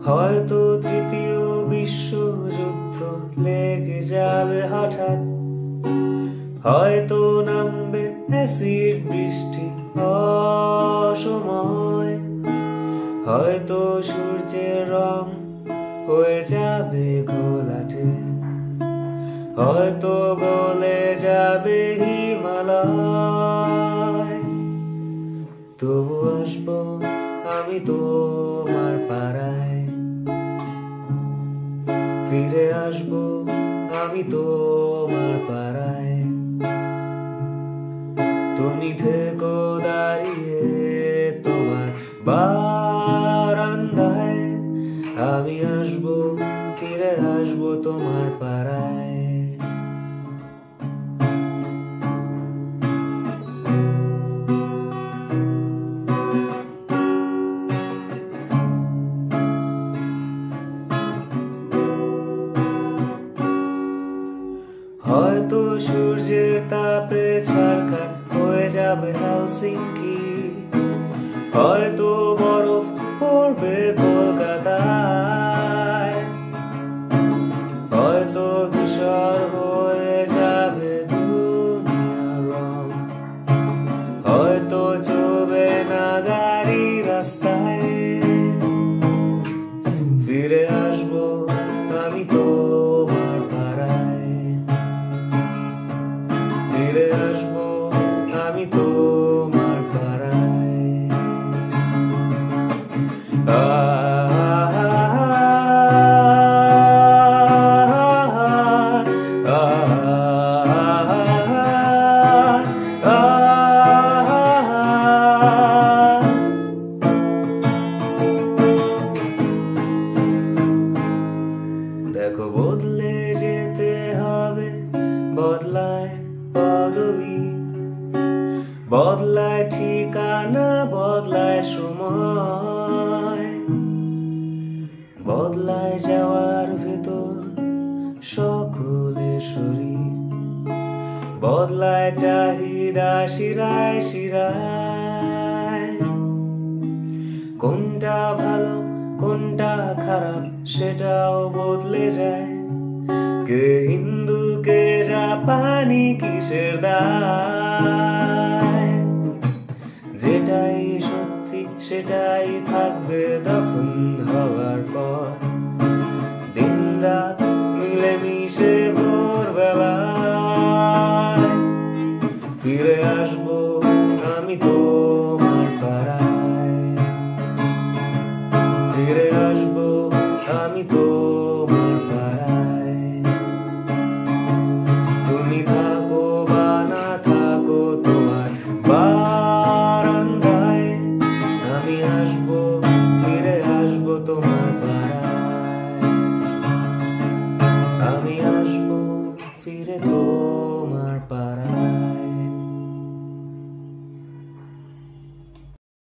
হয়তো তৃতীয় বিশ্বযুদ্ধ লেগে যাবে হঠাৎ, হয়তো নামবে অ্যাসিড বৃষ্টি অসময়, হয়তো সূর্যের রং হয়ে যাবে ঘোলাটে, হয়তো গলে যাবে হিমালয়। তবু আসবো আমি তোমার পাড়ায়, ফিরে আসবো আমি তোমার পাড়ায়। তুমি থেকো দাঁড়িয়ে তোমার বারান্দায়, আমি আসবো ফিরে আসবো তোমার পাড়ায়। হয়তো সূর্যের তাপে ছারখার হয়ে যাবে হেলসিঙ্কি, হয়তো বরফ পড়বে কলকাতায়, হয়তো ধূসর হয়ে যাবে দুনিয়ার রং, হয়তো চলবে না গাড়ি রাস্তায়। ফিরে আসবো আমি তোমার পাড়ায়, ফিরে আসবো আমি তোমার পাড়ায়। দেখো বদলে যেতে হবে, বদলায় পদবী, বদলায় ঠিকানা, বদলায় সময়, বদলায় যাওয়ার ভেতর সকলের শরীর, বদলায় চাহিদা শিরায় শিরায়। কোনটা ভালো কোনটা খারাপ সেটাও বদলে যায়, কে হিন্দু কে জাপানি কিসের দায়। যেটাই সত্যি সেটাই থাকবে দফন হওয়ার পর, দিন রাত মিলেমিশে ভোরবেলায়। ফিরে আসবো আমি তোমার পাড়ায়, ফিরে আসবো আমি তোমার পাড়ায়। তুমি থাকো বা না থাকো তোমার বারান্দায়, আমি আসবো